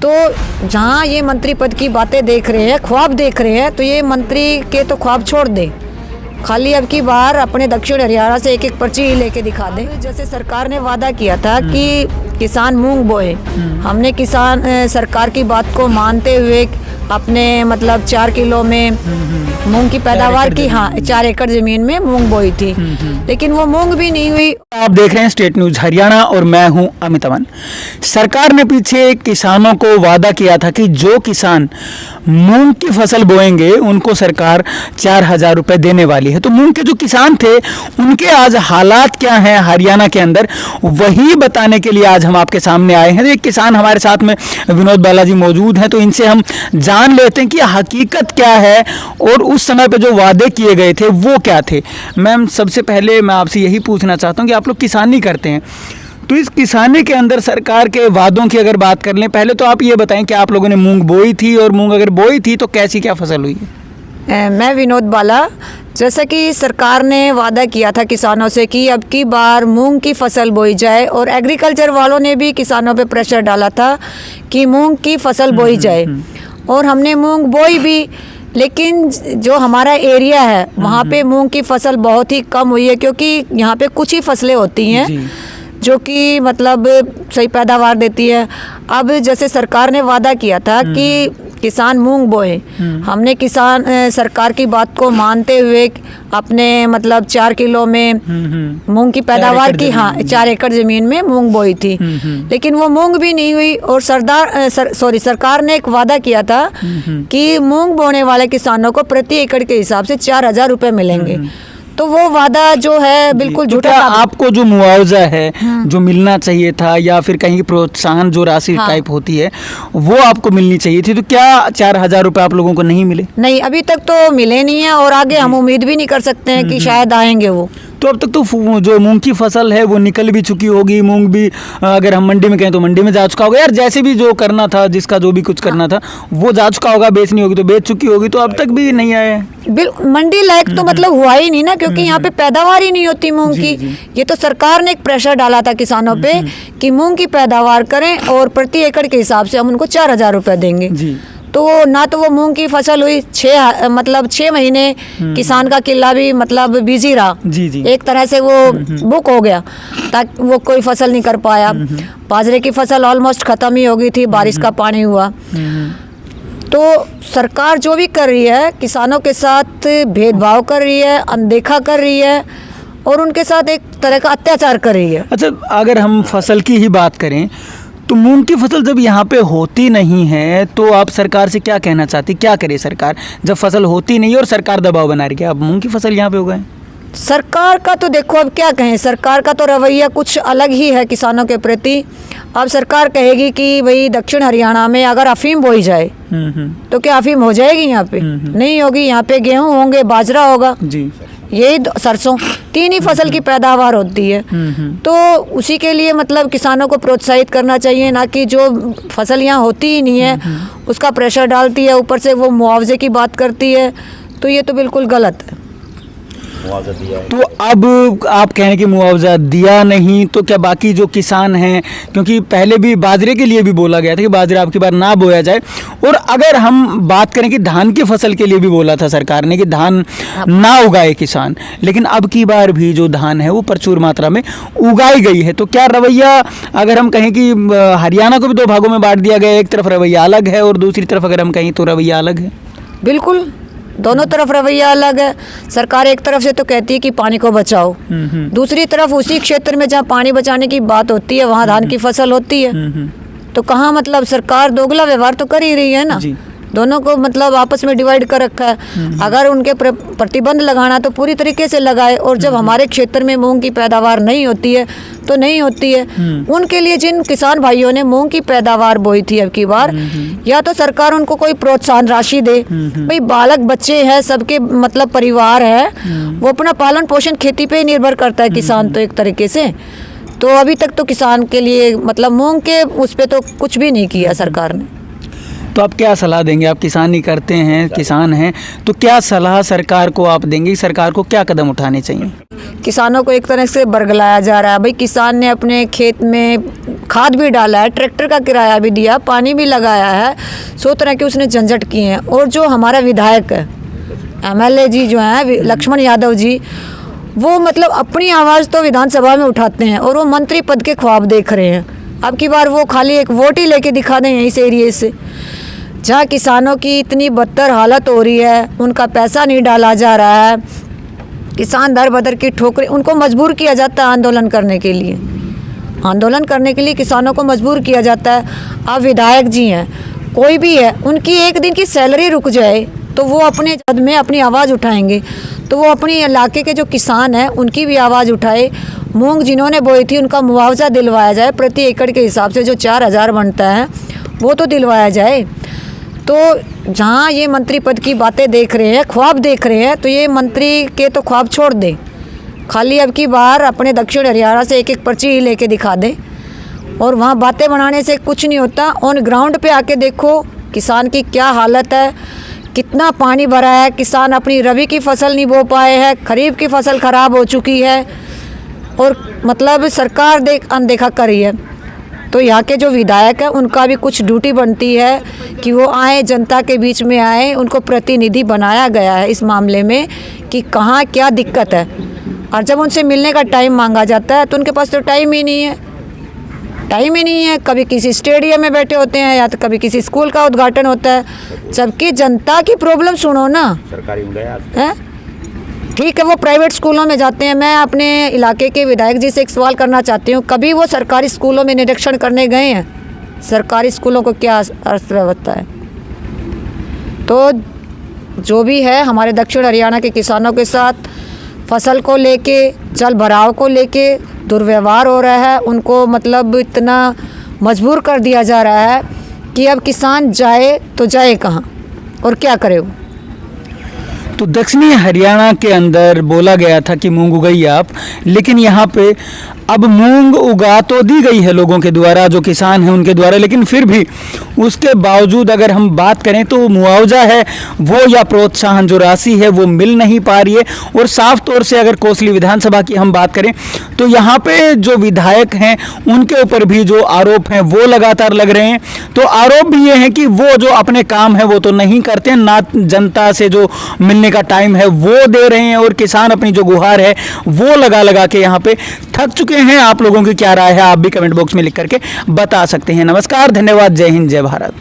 तो जहाँ ये मंत्री पद की बातें देख रहे हैं, ख्वाब देख रहे हैं, तो ये मंत्री के तो ख्वाब छोड़ दें, खाली अब की बार अपने दक्षिण हरियाणा से एक एक पर्ची ही लेके दिखा दें। जैसे सरकार ने वादा किया था कि किसान मूंग बोए, हमने किसान सरकार की बात को मानते हुए अपने मतलब 4 किलो में मूंग की पैदावार की, हाँ 4 एकड़ जमीन में मूंग बोई थी, लेकिन वो मूंग भी नहीं हुई। आप देख रहे हैं स्टेट न्यूज हरियाणा और मैं हूं अमित अमन। सरकार ने पीछे किसानों को वादा किया था कि जो किसान मूंग की फसल बोएंगे उनको सरकार 4,000 रुपए देने वाली है। तो मूंग के जो किसान थे उनके आज हालात क्या हैं हरियाणा के अंदर, वही बताने के लिए आज हम आपके सामने आए हैं। एक किसान हमारे साथ में विनोद बालाजी मौजूद हैं, तो इनसे हम जान लेते हैं कि हकीकत क्या है और उस समय पे जो वादे किए गए थे वो क्या थे। मैम, सबसे पहले मैं आपसे यही पूछना चाहता हूँ कि आप लोग किसानी करते हैं, तो इस किसानी के अंदर सरकार के वादों की अगर बात कर लें, पहले तो आप ये बताएं कि आप लोगों ने मूंग बोई थी, और मूंग अगर बोई थी तो कैसी क्या फसल हुई है? मैं विनोद बाला, जैसा कि सरकार ने वादा किया था किसानों से कि अब की बार मूंग की फसल बोई जाए, और एग्रीकल्चर वालों ने भी किसानों पे प्रेशर डाला था कि मूंग की फसल बोई जाए, और हमने मूंग बोई भी, लेकिन जो हमारा एरिया है वहाँ पे मूंग की फसल बहुत ही कम हुई है, क्योंकि यहाँ पे कुछ ही फसलें होती हैं जो कि मतलब सही पैदावार देती है। अब जैसे सरकार ने वादा किया था कि किसान मूंग बोए, हमने किसान सरकार की बात को मानते हुए अपने मतलब 4 किलो में मूंग की पैदावार की, हाँ 4 एकड़ जमीन में मूंग बोई थी, लेकिन वो मूंग भी नहीं हुई। और सरकार ने एक वादा किया था कि मूंग बोने वाले किसानों को प्रति एकड़ के हिसाब से 4,000 रुपए मिलेंगे, तो वो वादा जो है बिल्कुल झूठा। तो आपको जो मुआवजा है जो मिलना चाहिए था, या फिर कहीं प्रोत्साहन जो राशि टाइप होती है वो आपको मिलनी चाहिए थी, तो क्या 4,000 रुपए आप लोगों को नहीं मिले? नहीं, अभी तक तो मिले नहीं है, और आगे हम उम्मीद भी नहीं कर सकते हैं कि शायद आएंगे वो। तो अब तक तो जो मूंग की फसल है वो निकल भी चुकी होगी, मूंग भी अगर हम मंडी में कहें तो मंडी में जा चुका होगा, यार जैसे भी जो करना था, जिसका जो भी कुछ करना था वो जा चुका होगा, बेचनी होगी तो बेच चुकी होगी, तो अब तक भी नहीं आया है। मंडी लायक तो मतलब हुआ ही नहीं ना, क्योंकि यहाँ पे पैदावार ही नहीं होती मूंग की। ये तो सरकार ने एक प्रेशर डाला था किसानों पे कि मूंग की पैदावार करें और प्रति एकड़ के हिसाब से हम उनको 4,000 रुपए देंगे। तो ना तो वो मूंग की फसल हुई, 6 महीने किसान का किला भी मतलब बिजी रहा, एक तरह से वो बुक हो गया, ताकि वो कोई फसल नहीं कर पाया। बाजरे की फसल ऑलमोस्ट खत्म ही हो गई थी, बारिश का पानी हुआ। तो सरकार जो भी कर रही है किसानों के साथ भेदभाव कर रही है, अनदेखा कर रही है, और उनके साथ एक तरह का अत्याचार कर रही है। अच्छा, अगर हम फसल की ही बात करें तो मूंग की फसल जब यहाँ पे होती नहीं है तो आप सरकार से क्या कहना चाहती, क्या करे सरकार जब फसल होती नहीं है और सरकार दबाव बना रही है? अब मूंग की फसल यहाँ पे हो गए, सरकार का तो देखो अब क्या कहें, सरकार का तो रवैया कुछ अलग ही है किसानों के प्रति। अब सरकार कहेगी कि भाई दक्षिण हरियाणा में अगर अफीम बोई जाए तो क्या अफीम हो जाएगी यहाँ पे? नहीं होगी। यहाँ पे गेहूं होंगे, बाजरा होगा, यही सरसों, 3 ही फसल की पैदावार होती है। तो उसी के लिए मतलब किसानों को प्रोत्साहित करना चाहिए, ना कि जो फसल यहाँ होती ही नहीं है उसका प्रेशर डालती है, ऊपर से वो मुआवजे की बात करती है, तो ये तो बिल्कुल गलत है। तो अब आप कह रहे हैं कि मुआवजा दिया नहीं, तो क्या बाकी जो किसान हैं, क्योंकि पहले भी बाजरे के लिए भी बोला गया था कि बाजरा अब की बार ना बोया जाए, और अगर हम बात करें कि धान की फसल के लिए भी बोला था सरकार ने कि धान ना उगाए किसान, लेकिन अब की बार भी जो धान है वो प्रचुर मात्रा में उगाई गई है। तो क्या रवैया, अगर हम कहें कि हरियाणा को भी 2 भागों में बांट दिया गया, एक तरफ रवैया अलग है और दूसरी तरफ अगर हम कहें तो रवैया अलग है? बिल्कुल, दोनों तरफ रवैया अलग है। सरकार एक तरफ से तो कहती है कि पानी को बचाओ, दूसरी तरफ उसी क्षेत्र में जहाँ पानी बचाने की बात होती है वहाँ धान की फसल होती है। तो कहाँ मतलब सरकार दोगला व्यवहार तो कर ही रही है ना, दोनों को मतलब आपस में डिवाइड कर रखा है। अगर उनके प्रतिबंध लगाना तो पूरी तरीके से लगाए, और जब हमारे क्षेत्र में मूंग की पैदावार नहीं होती है तो नहीं होती है। उनके लिए जिन किसान भाइयों ने मूंग की पैदावार बोई थी अब की बार, या तो सरकार उनको कोई प्रोत्साहन राशि दे। भाई बालक बच्चे हैं, सबके मतलब परिवार है, वो अपना पालन पोषण खेती पे ही निर्भर करता है किसान तो एक तरीके से। तो अभी तक तो किसान के लिए मतलब मूंग के उस पर तो कुछ भी नहीं किया सरकार ने। तो आप क्या सलाह देंगे? आप किसानी करते हैं, किसान हैं, तो क्या सलाह सरकार को आप देंगे? सरकार को क्या कदम उठाने चाहिए? किसानों को एक तरह से बरगलाया जा रहा है। भाई किसान ने अपने खेत में खाद भी डाला है, ट्रैक्टर का किराया भी दिया, पानी भी लगाया है, 100 तरह के उसने झंझट किए हैं। और जो हमारा विधायक है, MLA जी जो हैं लक्ष्मण यादव जी, वो मतलब अपनी आवाज़ तो विधानसभा में उठाते हैं और वो मंत्री पद के ख्वाब देख रहे हैं। अब की बार वो खाली एक वोट ही लेके दिखा दें यहीं से एरिए से, जहाँ किसानों की इतनी बदतर हालत हो रही है, उनका पैसा नहीं डाला जा रहा है, किसान दर बदर की ठोकरें, उनको मजबूर किया जाता है आंदोलन करने के लिए। आंदोलन करने के लिए किसानों को मजबूर किया जाता है। अब विधायक जी हैं, कोई भी है, उनकी एक दिन की सैलरी रुक जाए तो वो अपने जद में अपनी आवाज़ उठाएंगे। तो वो अपने इलाके के जो किसान हैं उनकी भी आवाज़ उठाए। मूंग जिन्होंने बोई थी उनका मुआवजा दिलवाया जाए, प्रति एकड़ के हिसाब से जो 4,000 बनता है वो तो दिलवाया जाए। तो जहाँ ये मंत्री पद की बातें देख रहे हैं, ख्वाब देख रहे हैं, तो ये मंत्री के तो ख्वाब छोड़ दें। खाली अब की बार अपने दक्षिण हरियाणा से एक पर्ची लेके दिखा दें, और वहाँ बातें बनाने से कुछ नहीं होता। ऑन ग्राउंड पे आके देखो किसान की क्या हालत है, कितना पानी भरा है, किसान अपनी रबी की फसल नहीं बो पाए हैं, खरीफ की फसल ख़राब हो चुकी है, और मतलब सरकार अनदेखा कर रही है। तो यहाँ के जो विधायक हैं उनका भी कुछ ड्यूटी बनती है कि वो आए, जनता के बीच में आए, उनको प्रतिनिधि बनाया गया है इस मामले में कि कहाँ क्या दिक्कत है। और जब उनसे मिलने का टाइम मांगा जाता है तो उनके पास तो टाइम ही नहीं है, टाइम ही नहीं है। कभी किसी स्टेडियम में बैठे होते हैं या तो कभी किसी स्कूल का उद्घाटन होता है। जबकि जनता की प्रॉब्लम सुनो ना, है ठीक है, वो प्राइवेट स्कूलों में जाते हैं। मैं अपने इलाके के विधायक जी से एक सवाल करना चाहती हूँ, कभी वो सरकारी स्कूलों में निरीक्षण करने गए हैं? सरकारी स्कूलों को क्या अर्थव्यवस्था है? तो जो भी है, हमारे दक्षिण हरियाणा के किसानों के साथ फसल को लेके, जल भराव को लेके दुर्व्यवहार हो रहा है। उनको मतलब इतना मजबूर कर दिया जा रहा है कि अब किसान जाए तो जाए कहाँ और क्या करे वो। तो दक्षिणी हरियाणा के अंदर बोला गया था कि मूंग उगाइए आप, लेकिन यहाँ पे अब मूंग उगा तो दी गई है लोगों के द्वारा, जो किसान हैं उनके द्वारा, लेकिन फिर भी उसके बावजूद अगर हम बात करें तो मुआवजा है वो या प्रोत्साहन जो राशि है वो मिल नहीं पा रही है। और साफ तौर से अगर कोसली विधानसभा की हम बात करें तो यहाँ पे जो विधायक हैं उनके ऊपर भी जो आरोप हैं वो लगातार लग रहे हैं। तो आरोप भी ये है कि वो जो अपने काम है वो तो नहीं करते, ना जनता से जो मिलने का टाइम है वो दे रहे हैं, और किसान अपनी जो गुहार है वो लगा लगा के यहाँ पे थक चुके हैं। आप लोगों की क्या राय है, आप भी कमेंट बॉक्स में लिख करके बता सकते हैं। नमस्कार, धन्यवाद, जय हिंद, जय भारत।